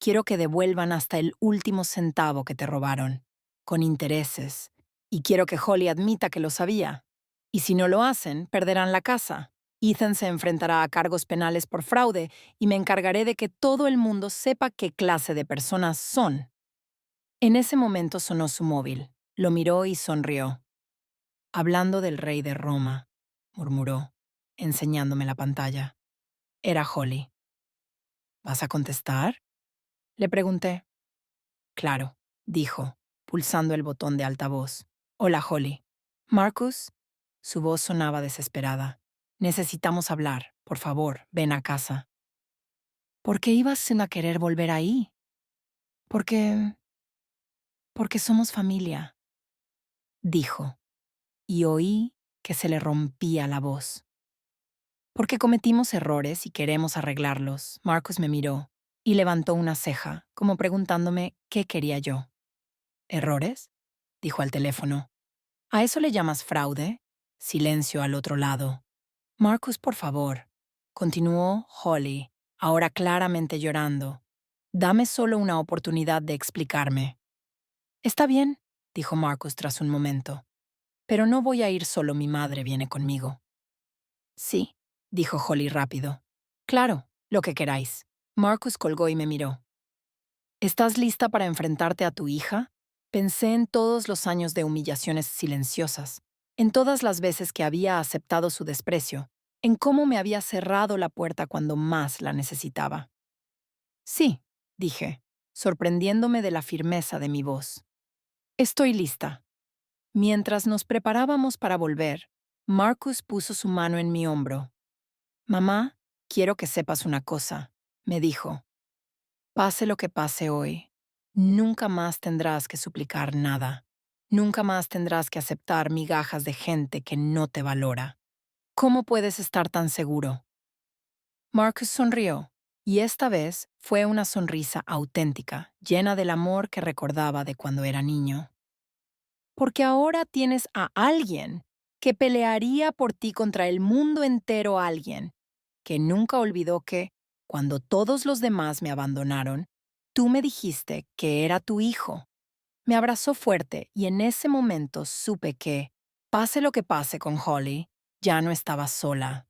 Quiero que devuelvan hasta el último centavo que te robaron, con intereses, y quiero que Holly admita que lo sabía. Y si no lo hacen, perderán la casa. Ethan se enfrentará a cargos penales por fraude y me encargaré de que todo el mundo sepa qué clase de personas son. En ese momento sonó su móvil. Lo miró y sonrió. Hablando del rey de Roma, murmuró, enseñándome la pantalla. Era Holly. ¿Vas a contestar? Le pregunté. Claro, dijo, pulsando el botón de altavoz. Hola, Holly. Marcus. Su voz sonaba desesperada. Necesitamos hablar. Por favor, ven a casa. ¿Por qué ibas a querer volver ahí? Porque... porque somos familia, dijo, y oí que se le rompía la voz. Porque cometimos errores y queremos arreglarlos. Marcus me miró y levantó una ceja, como preguntándome qué quería yo. ¿Errores? Dijo al teléfono. ¿A eso le llamas fraude? Silencio al otro lado. Marcus, por favor. Continuó Holly, ahora claramente llorando. Dame solo una oportunidad de explicarme. Está bien, dijo Marcus tras un momento. Pero no voy a ir solo, mi madre viene conmigo. Sí, dijo Holly rápido. Claro, lo que queráis. Marcus colgó y me miró. ¿Estás lista para enfrentarte a tu hija? Pensé en todos los años de humillaciones silenciosas, en todas las veces que había aceptado su desprecio, en cómo me había cerrado la puerta cuando más la necesitaba. Sí, dije, sorprendiéndome de la firmeza de mi voz. Estoy lista. Mientras nos preparábamos para volver, Marcus puso su mano en mi hombro. Mamá, quiero que sepas una cosa, me dijo. Pase lo que pase hoy, nunca más tendrás que suplicar nada. Nunca más tendrás que aceptar migajas de gente que no te valora. ¿Cómo puedes estar tan seguro? Marcus sonrió, y esta vez fue una sonrisa auténtica, llena del amor que recordaba de cuando era niño. Porque ahora tienes a alguien que pelearía por ti contra el mundo entero, alguien que nunca olvidó que, cuando todos los demás me abandonaron, tú me dijiste que era tu hijo. Me abrazó fuerte y en ese momento supe que, pase lo que pase con Holly, ya no estaba sola.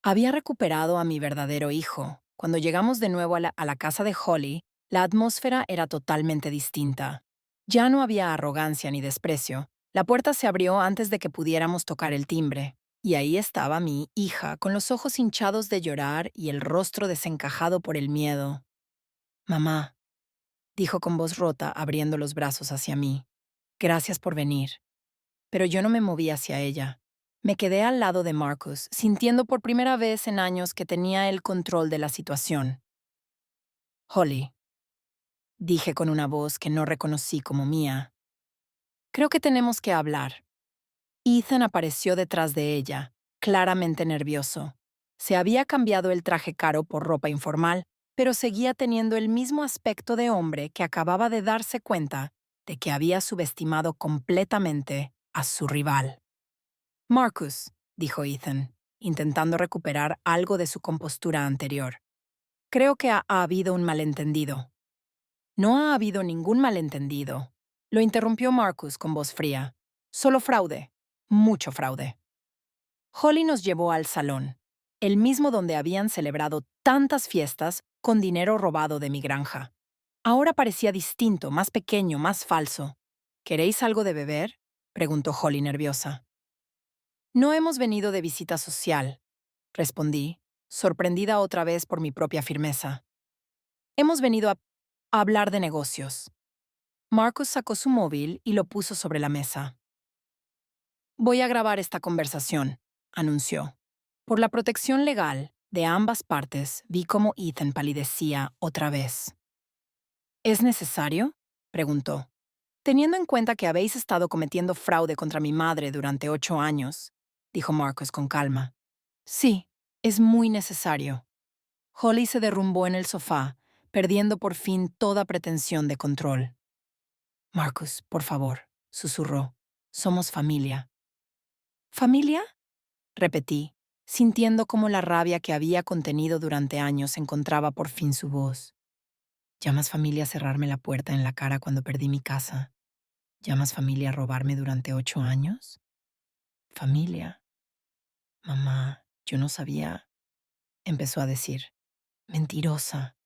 Había recuperado a mi verdadero hijo. Cuando llegamos de nuevo a la casa de Holly, la atmósfera era totalmente distinta. Ya no había arrogancia ni desprecio. La puerta se abrió antes de que pudiéramos tocar el timbre, y ahí estaba mi hija, con los ojos hinchados de llorar y el rostro desencajado por el miedo. Mamá, dijo con voz rota, abriendo los brazos hacia mí. Gracias por venir. Pero yo no me moví hacia ella. Me quedé al lado de Marcus, sintiendo por primera vez en años que tenía el control de la situación. Holly, dije con una voz que no reconocí como mía. Creo que tenemos que hablar. Ethan apareció detrás de ella, claramente nervioso. Se había cambiado el traje caro por ropa informal, pero seguía teniendo el mismo aspecto de hombre que acababa de darse cuenta de que había subestimado completamente a su rival. Marcus, dijo Ethan, intentando recuperar algo de su compostura anterior. Creo que ha habido un malentendido. No ha habido ningún malentendido. Lo interrumpió Marcus con voz fría. Solo fraude. Mucho fraude. Holly nos llevó al salón, el mismo donde habían celebrado tantas fiestas con dinero robado de mi granja. Ahora parecía distinto, más pequeño, más falso. ¿Queréis algo de beber?, preguntó Holly nerviosa. No hemos venido de visita social, respondí, sorprendida otra vez por mi propia firmeza. Hemos venido a hablar de negocios. Marcus sacó su móvil y lo puso sobre la mesa. Voy a grabar esta conversación, anunció. Por la protección legal de ambas partes, vi cómo Ethan palidecía otra vez. ¿Es necesario?, preguntó. Teniendo en cuenta que habéis estado cometiendo fraude contra mi madre durante 8 años, dijo Marcus con calma. Sí, es muy necesario. Holly se derrumbó en el sofá, perdiendo por fin toda pretensión de control. Marcus, por favor, susurró. Somos familia. ¿Familia?, repetí, sintiendo cómo la rabia que había contenido durante años encontraba por fin su voz. ¿Llamas familia a cerrarme la puerta en la cara cuando perdí mi casa? ¿Llamas familia a robarme durante 8 años? Familia. Mamá, yo no sabía, empezó a decir. Mentirosa.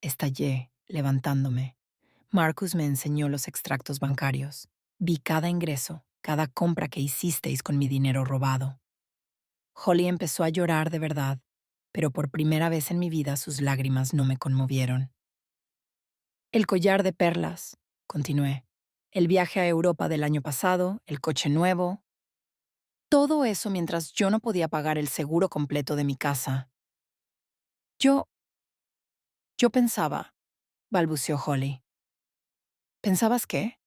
Estallé, levantándome. Marcus me enseñó los extractos bancarios. Vi cada ingreso, cada compra que hicisteis con mi dinero robado. Holly empezó a llorar de verdad, pero por primera vez en mi vida sus lágrimas no me conmovieron. El collar de perlas, continué. El viaje a Europa del año pasado, el coche nuevo. Todo eso mientras yo no podía pagar el seguro completo de mi casa. Yo pensaba, balbuceó Holly. ¿Pensabas qué?,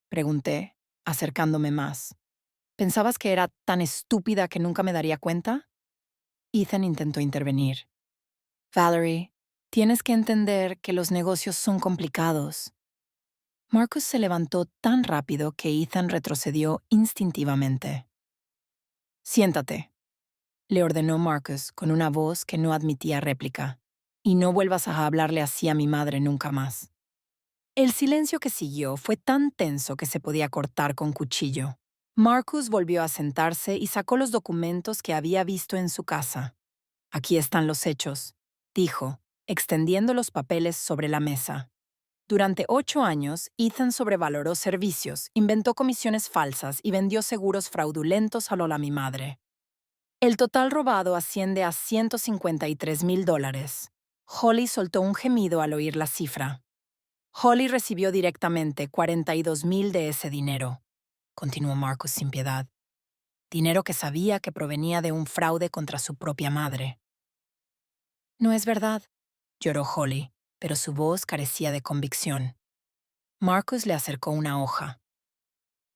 pregunté, acercándome más. ¿Pensabas que era tan estúpida que nunca me daría cuenta? Ethan intentó intervenir. Valerie, tienes que entender que los negocios son complicados. Marcus se levantó tan rápido que Ethan retrocedió instintivamente. Siéntate, le ordenó Marcus con una voz que no admitía réplica. Y no vuelvas a hablarle así a mi madre nunca más. El silencio que siguió fue tan tenso que se podía cortar con cuchillo. Marcus volvió a sentarse y sacó los documentos que había visto en su casa. Aquí están los hechos, dijo, extendiendo los papeles sobre la mesa. Durante 8 años, Ethan sobrevaloró servicios, inventó comisiones falsas y vendió seguros fraudulentos a Lola mi madre. El total robado asciende a $153,000. Holly soltó un gemido al oír la cifra. Holly recibió directamente 42,000 de ese dinero, continuó Marcus sin piedad. Dinero que sabía que provenía de un fraude contra su propia madre. No es verdad, lloró Holly, pero su voz carecía de convicción. Marcus le acercó una hoja.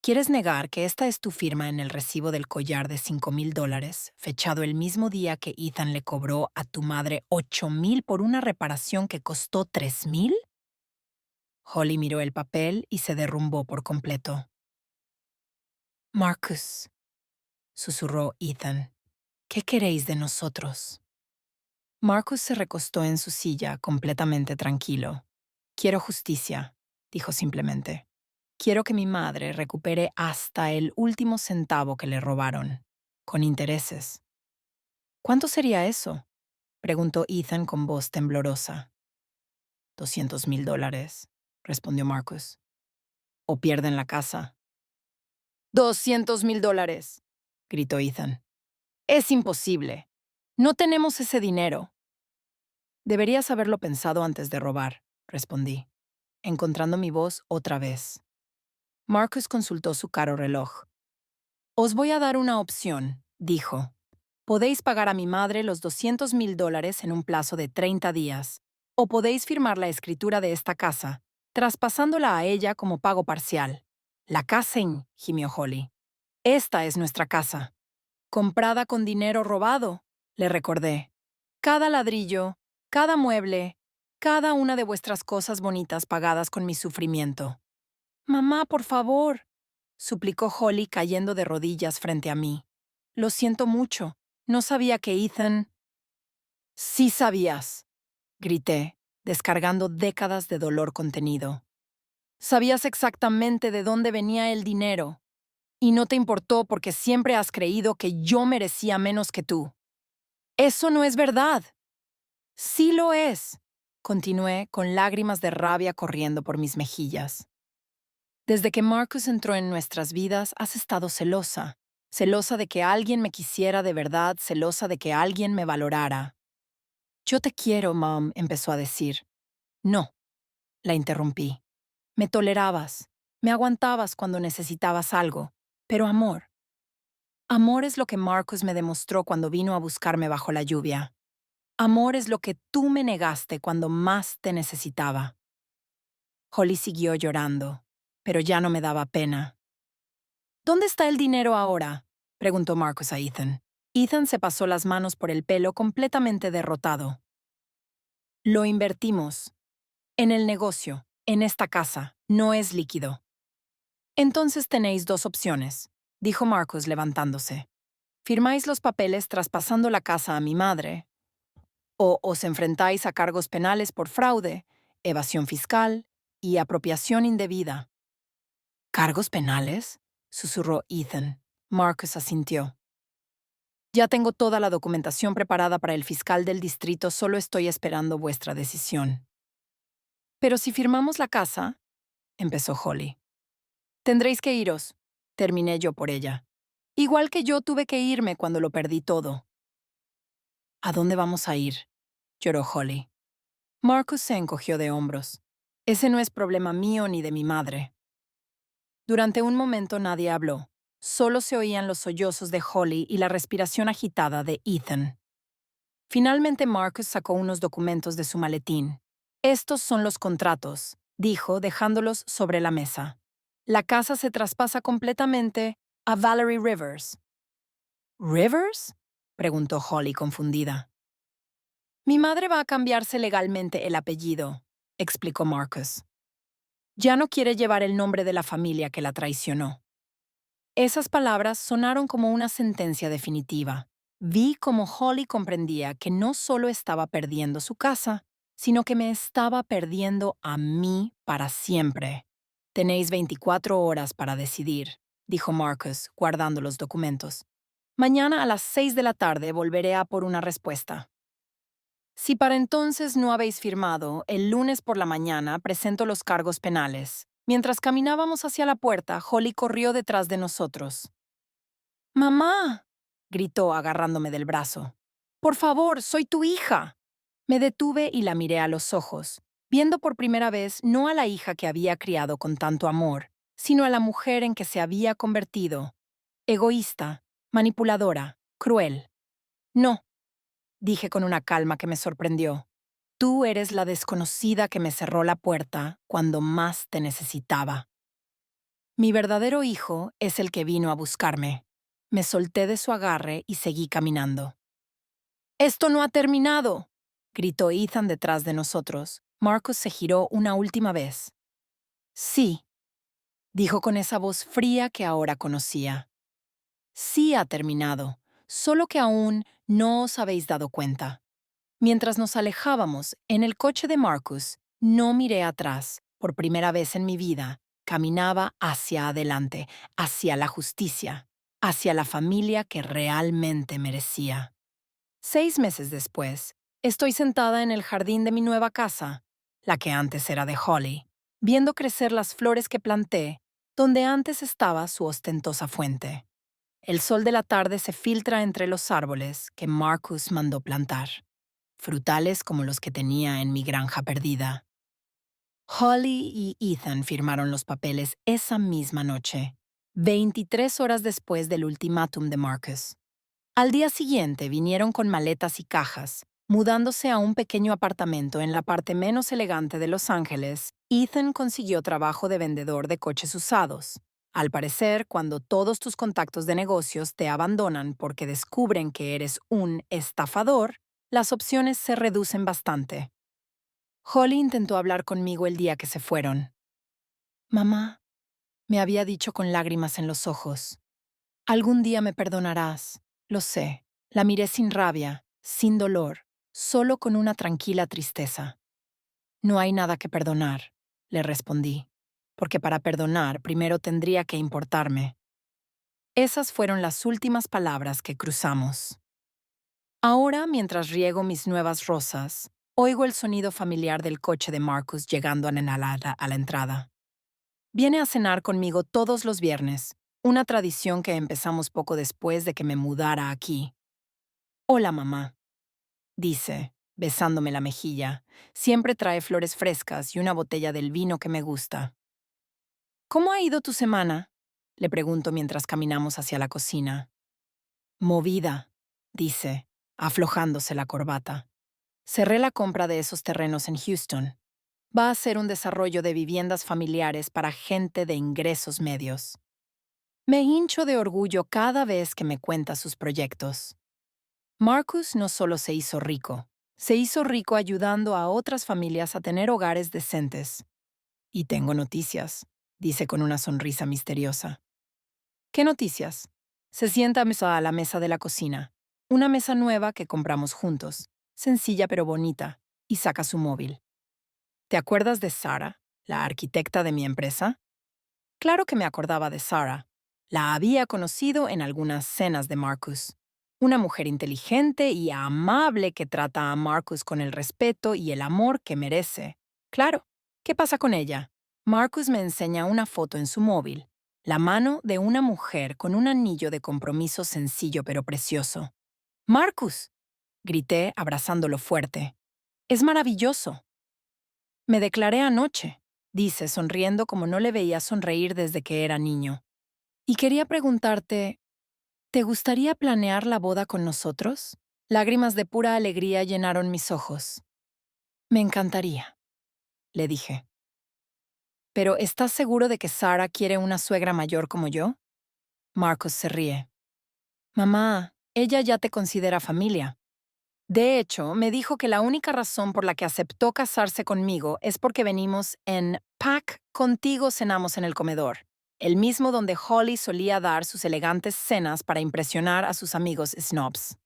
¿Quieres negar que esta es tu firma en el recibo del collar de $5,000, fechado el mismo día que Ethan le cobró a tu madre 8,000 por una reparación que costó 3,000? Holly miró el papel y se derrumbó por completo. Marcus, susurró Ethan, ¿qué queréis de nosotros? Marcus se recostó en su silla, completamente tranquilo. Quiero justicia, dijo simplemente. Quiero que mi madre recupere hasta el último centavo que le robaron, con intereses. ¿Cuánto sería eso?, preguntó Ethan con voz temblorosa. $200,000, respondió Marcus. O pierden la casa. $200,000, gritó Ethan. Es imposible. No tenemos ese dinero. Deberías haberlo pensado antes de robar, respondí, encontrando mi voz otra vez. Marcus consultó su caro reloj. Os voy a dar una opción, dijo. Podéis pagar a mi madre los $200,000 en un plazo de 30 días, o podéis firmar la escritura de esta casa, traspasándola a ella como pago parcial. La casa, gimió Holly. Esta es nuestra casa. Comprada con dinero robado, le recordé. Cada ladrillo, cada mueble, cada una de vuestras cosas bonitas pagadas con mi sufrimiento. Mamá, por favor, suplicó Holly cayendo de rodillas frente a mí. Lo siento mucho. No sabía que Ethan... Sí sabías, grité, descargando décadas de dolor contenido. Sabías exactamente de dónde venía el dinero, y no te importó porque siempre has creído que yo merecía menos que tú. Eso no es verdad. Sí lo es, continué con lágrimas de rabia corriendo por mis mejillas. Desde que Marcus entró en nuestras vidas, has estado celosa. Celosa de que alguien me quisiera de verdad, celosa de que alguien me valorara. Yo te quiero, Mom, empezó a decir. No, la interrumpí. Me tolerabas, me aguantabas cuando necesitabas algo, pero amor. Amor es lo que Marcus me demostró cuando vino a buscarme bajo la lluvia. Amor es lo que tú me negaste cuando más te necesitaba. Holly siguió llorando, pero ya no me daba pena. ¿Dónde está el dinero ahora?, preguntó Marcus a Ethan. Ethan se pasó las manos por el pelo completamente derrotado. Lo invertimos. En el negocio, en esta casa, no es líquido. Entonces tenéis dos opciones, dijo Marcus levantándose. Firmáis los papeles traspasando la casa a mi madre, o os enfrentáis a cargos penales por fraude, evasión fiscal y apropiación indebida. ¿Cargos penales?, susurró Ethan. Marcus asintió. Ya tengo toda la documentación preparada para el fiscal del distrito, solo estoy esperando vuestra decisión. Pero si firmamos la casa, empezó Holly. Tendréis que iros, terminé yo por ella. Igual que yo tuve que irme cuando lo perdí todo. ¿A dónde vamos a ir?, lloró Holly. Marcus se encogió de hombros. Ese no es problema mío ni de mi madre. Durante un momento nadie habló. Solo se oían los sollozos de Holly y la respiración agitada de Ethan. Finalmente Marcus sacó unos documentos de su maletín. Estos son los contratos, dijo, dejándolos sobre la mesa. La casa se traspasa completamente a Valerie Rivers. ¿Rivers?, preguntó Holly confundida. Mi madre va a cambiarse legalmente el apellido, explicó Marcus. Ya no quiere llevar el nombre de la familia que la traicionó. Esas palabras sonaron como una sentencia definitiva. Vi cómo Holly comprendía que no solo estaba perdiendo su casa, sino que me estaba perdiendo a mí para siempre. Tenéis 24 horas para decidir, dijo Marcus, guardando los documentos. Mañana a las 6 de la tarde volveré a por una respuesta. Si para entonces no habéis firmado, el lunes por la mañana presento los cargos penales. Mientras caminábamos hacia la puerta, Holly corrió detrás de nosotros. ¡Mamá!, gritó agarrándome del brazo. ¡Por favor, soy tu hija! Me detuve y la miré a los ojos, viendo por primera vez no a la hija que había criado con tanto amor, sino a la mujer en que se había convertido. Egoísta, manipuladora, cruel. No, dije con una calma que me sorprendió. Tú eres la desconocida que me cerró la puerta cuando más te necesitaba. Mi verdadero hijo es el que vino a buscarme. Me solté de su agarre y seguí caminando. «¡Esto no ha terminado!», gritó Ethan detrás de nosotros. Marcus se giró una última vez. «Sí», dijo con esa voz fría que ahora conocía. «Sí ha terminado, solo que aún no os habéis dado cuenta». Mientras nos alejábamos, en el coche de Marcus, no miré atrás. Por primera vez en mi vida, caminaba hacia adelante, hacia la justicia, hacia la familia que realmente merecía. 6 meses después, estoy sentada en el jardín de mi nueva casa, la que antes era de Holly, viendo crecer las flores que planté, donde antes estaba su ostentosa fuente. El sol de la tarde se filtra entre los árboles que Marcus mandó plantar, frutales como los que tenía en mi granja perdida. Holly y Ethan firmaron los papeles esa misma noche, 23 horas después del ultimátum de Marcus. Al día siguiente vinieron con maletas y cajas. Mudándose a un pequeño apartamento en la parte menos elegante de Los Ángeles, Ethan consiguió trabajo de vendedor de coches usados. Al parecer, cuando todos tus contactos de negocios te abandonan porque descubren que eres un estafador, las opciones se reducen bastante. Holly intentó hablar conmigo el día que se fueron. «Mamá», me había dicho con lágrimas en los ojos, «algún día me perdonarás, lo sé. La miré sin rabia, sin dolor, solo con una tranquila tristeza. No hay nada que perdonar, le respondí, porque para perdonar primero tendría que importarme. Esas fueron las últimas palabras que cruzamos. Ahora, mientras riego mis nuevas rosas, oigo el sonido familiar del coche de Marcus llegando a la entrada. Viene a cenar conmigo todos los viernes, una tradición que empezamos poco después de que me mudara aquí. Hola, mamá, dice, besándome la mejilla. Siempre trae flores frescas y una botella del vino que me gusta. ¿Cómo ha ido tu semana? Le pregunto mientras caminamos hacia la cocina. Movida, dice, aflojándose la corbata. Cerré la compra de esos terrenos en Houston. Va a ser un desarrollo de viviendas familiares para gente de ingresos medios. Me hincho de orgullo cada vez que me cuenta sus proyectos. Marcus no solo se hizo rico ayudando a otras familias a tener hogares decentes. Y tengo noticias, dice con una sonrisa misteriosa. ¿Qué noticias? Se sienta a la mesa de la cocina, una mesa nueva que compramos juntos, sencilla pero bonita, y saca su móvil. ¿Te acuerdas de Sarah, la arquitecta de mi empresa? Claro que me acordaba de Sarah. La había conocido en algunas cenas de Marcus. Una mujer inteligente y amable que trata a Marcus con el respeto y el amor que merece. Claro, ¿qué pasa con ella? Marcus me enseña una foto en su móvil. La mano de una mujer con un anillo de compromiso sencillo pero precioso. ¡Marcus! Grité abrazándolo fuerte. Es maravilloso. Me declaré anoche, dice sonriendo como no le veía sonreír desde que era niño. Y quería preguntarte, ¿te gustaría planear la boda con nosotros? Lágrimas de pura alegría llenaron mis ojos. Me encantaría, le dije. ¿Pero estás seguro de que Sarah quiere una suegra mayor como yo? Marcus se ríe. Mamá, ella ya te considera familia. De hecho, me dijo que la única razón por la que aceptó casarse conmigo es porque venimos en pack contigo cenamos en el comedor, el mismo donde Holly solía dar sus elegantes cenas para impresionar a sus amigos snobs.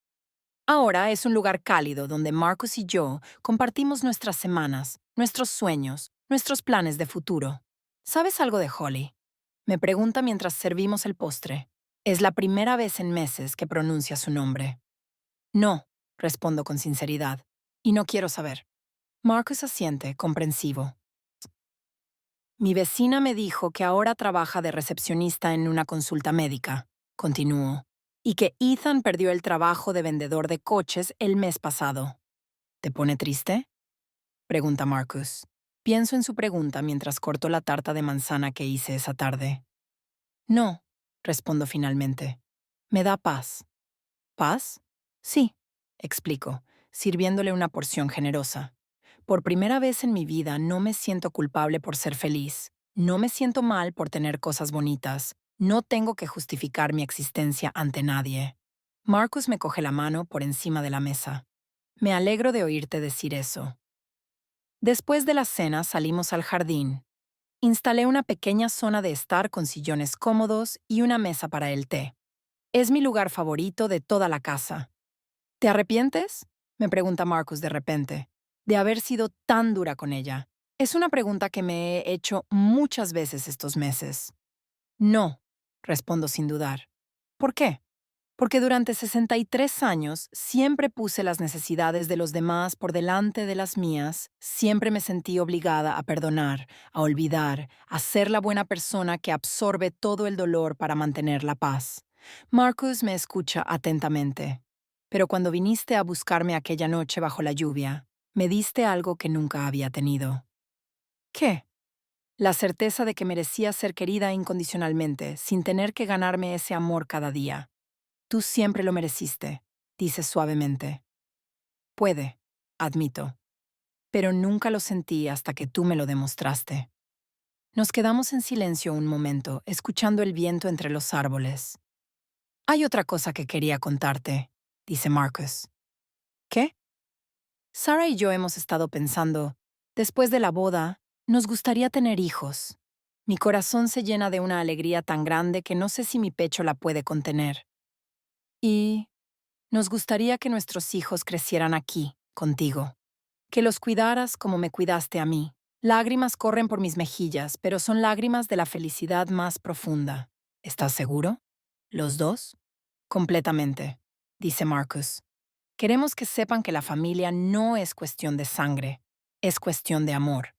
Ahora es un lugar cálido donde Marcus y yo compartimos nuestras semanas, nuestros sueños, nuestros planes de futuro. ¿Sabes algo de Holly? Me pregunta mientras servimos el postre. Es la primera vez en meses que pronuncia su nombre. No, respondo con sinceridad, y no quiero saber. Marcus asiente, comprensivo. Mi vecina me dijo que ahora trabaja de recepcionista en una consulta médica, continúo, y que Ethan perdió el trabajo de vendedor de coches el mes pasado. ¿Te pone triste? Pregunta Marcus. Pienso en su pregunta mientras corto la tarta de manzana que hice esa tarde. No, respondo finalmente. Me da paz. ¿Paz? Sí, explico, sirviéndole una porción generosa. Por primera vez en mi vida no me siento culpable por ser feliz. No me siento mal por tener cosas bonitas. No tengo que justificar mi existencia ante nadie. Marcus me coge la mano por encima de la mesa. Me alegro de oírte decir eso. Después de la cena salimos al jardín. Instalé una pequeña zona de estar con sillones cómodos y una mesa para el té. Es mi lugar favorito de toda la casa. ¿Te arrepientes? Me pregunta Marcus de repente, de haber sido tan dura con ella. Es una pregunta que me he hecho muchas veces estos meses. No, respondo sin dudar. ¿Por qué? Porque durante 63 años siempre puse las necesidades de los demás por delante de las mías, siempre me sentí obligada a perdonar, a olvidar, a ser la buena persona que absorbe todo el dolor para mantener la paz. Marcus me escucha atentamente. Pero cuando viniste a buscarme aquella noche bajo la lluvia, me diste algo que nunca había tenido. ¿Qué? La certeza de que merecía ser querida incondicionalmente, sin tener que ganarme ese amor cada día. Tú siempre lo mereciste, dice suavemente. Puede, admito, pero nunca lo sentí hasta que tú me lo demostraste. Nos quedamos en silencio un momento, escuchando el viento entre los árboles. Hay otra cosa que quería contarte, dice Marcus. ¿Qué? Sarah y yo hemos estado pensando, después de la boda, nos gustaría tener hijos. Mi corazón se llena de una alegría tan grande que no sé si mi pecho la puede contener. Y Nos gustaría que nuestros hijos crecieran aquí, contigo. Que los cuidaras como me cuidaste a mí. Lágrimas corren por mis mejillas, pero son lágrimas de la felicidad más profunda. ¿Estás seguro? ¿Los dos? Completamente, dice Marcus. Queremos que sepan que la familia no es cuestión de sangre, es cuestión de amor.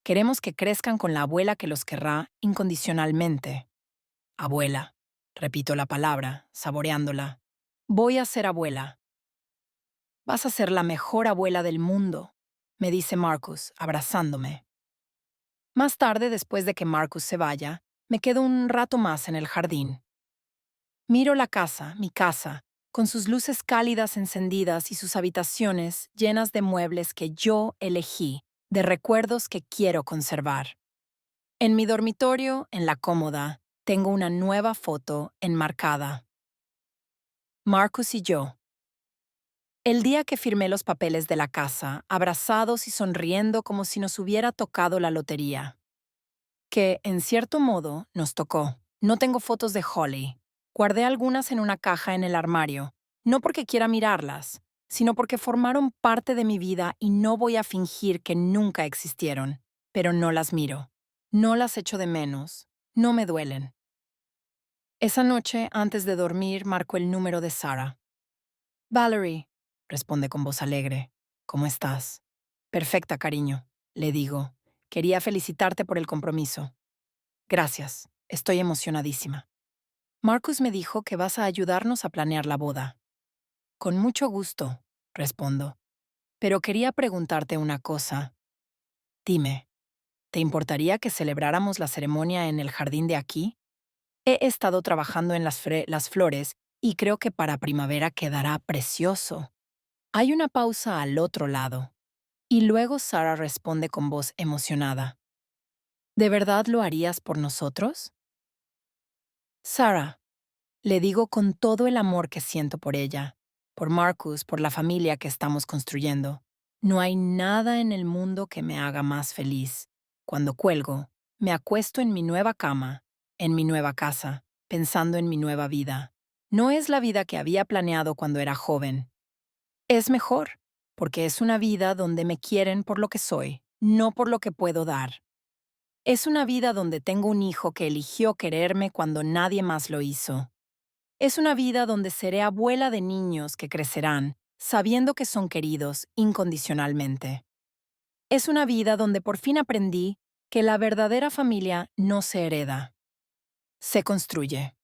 Queremos que crezcan con la abuela que los querrá incondicionalmente. Abuela. Repito la palabra, saboreándola. Voy a ser abuela. Vas a ser la mejor abuela del mundo, me dice Marcus, abrazándome. Más tarde, después de que Marcus se vaya, me quedo un rato más en el jardín. Miro la casa, mi casa, con sus luces cálidas encendidas y sus habitaciones llenas de muebles que yo elegí, de recuerdos que quiero conservar. En mi dormitorio, en la cómoda, tengo una nueva foto enmarcada. Marcus y yo. El día que firmé los papeles de la casa, abrazados y sonriendo como si nos hubiera tocado la lotería. Que, en cierto modo, nos tocó. No tengo fotos de Holly. Guardé algunas en una caja en el armario, no porque quiera mirarlas, sino porque formaron parte de mi vida y no voy a fingir que nunca existieron. Pero no las miro. No las echo de menos. No me duelen. Esa noche, antes de dormir, marco el número de Sarah. Valerie, responde con voz alegre. ¿Cómo estás? Perfecta, cariño, le digo. Quería felicitarte por el compromiso. Gracias, estoy emocionadísima. Marcus me dijo que vas a ayudarnos a planear la boda. Con mucho gusto, respondo. Pero quería preguntarte una cosa. Dime, ¿te importaría que celebráramos la ceremonia en el jardín de aquí? He estado trabajando en las flores y creo que para primavera quedará precioso. Hay una pausa al otro lado. Y luego Sarah responde con voz emocionada. ¿De verdad lo harías por nosotros? Sarah, le digo con todo el amor que siento por ella, por Marcus, por la familia que estamos construyendo. No hay nada en el mundo que me haga más feliz. Cuando cuelgo, me acuesto en mi nueva cama, en mi nueva casa, pensando en mi nueva vida. No es la vida que había planeado cuando era joven. Es mejor, porque es una vida donde me quieren por lo que soy, no por lo que puedo dar. Es una vida donde tengo un hijo que eligió quererme cuando nadie más lo hizo. Es una vida donde seré abuela de niños que crecerán, sabiendo que son queridos incondicionalmente. Es una vida donde por fin aprendí que la verdadera familia no se hereda, se construye.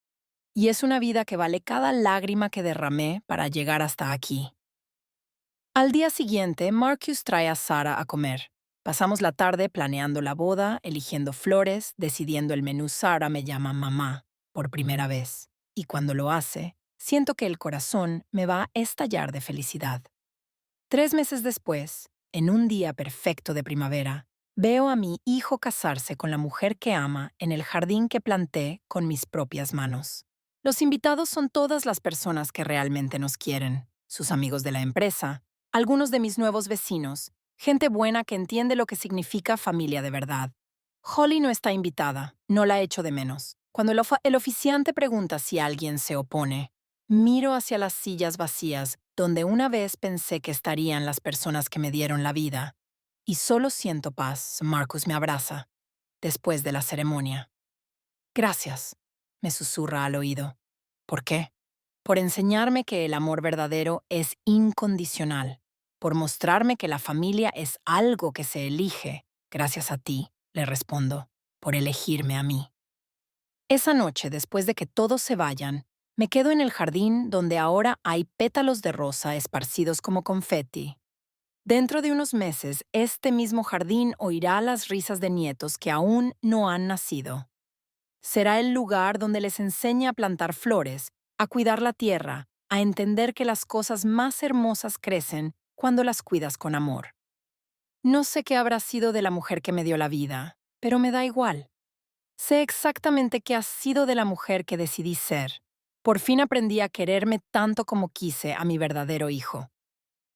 Y es una vida que vale cada lágrima que derramé para llegar hasta aquí. Al día siguiente, Marcus trae a Sarah a comer. Pasamos la tarde planeando la boda, eligiendo flores, decidiendo el menú. Sarah me llama mamá por primera vez. Y cuando lo hace, siento que el corazón me va a estallar de felicidad. 3 meses después, en un día perfecto de primavera, veo a mi hijo casarse con la mujer que ama en el jardín que planté con mis propias manos. Los invitados son todas las personas que realmente nos quieren, sus amigos de la empresa, algunos de mis nuevos vecinos, gente buena que entiende lo que significa familia de verdad. Holly no está invitada, no la echo de menos. Cuando el oficiante pregunta si alguien se opone, miro hacia las sillas vacías donde una vez pensé que estarían las personas que me dieron la vida, y solo siento paz. Marcus me abraza, después de la ceremonia. Gracias, me susurra al oído. ¿Por qué? Por enseñarme que el amor verdadero es incondicional, por mostrarme que la familia es algo que se elige. Gracias a ti, le respondo, por elegirme a mí. Esa noche, después de que todos se vayan, me quedo en el jardín donde ahora hay pétalos de rosa esparcidos como confeti. Dentro de unos meses, este mismo jardín oirá las risas de nietos que aún no han nacido. Será el lugar donde les enseñe a plantar flores, a cuidar la tierra, a entender que las cosas más hermosas crecen cuando las cuidas con amor. No sé qué habrá sido de la mujer que me dio la vida, pero me da igual. Sé exactamente qué ha sido de la mujer que decidí ser. Por fin aprendí a quererme tanto como quise a mi verdadero hijo.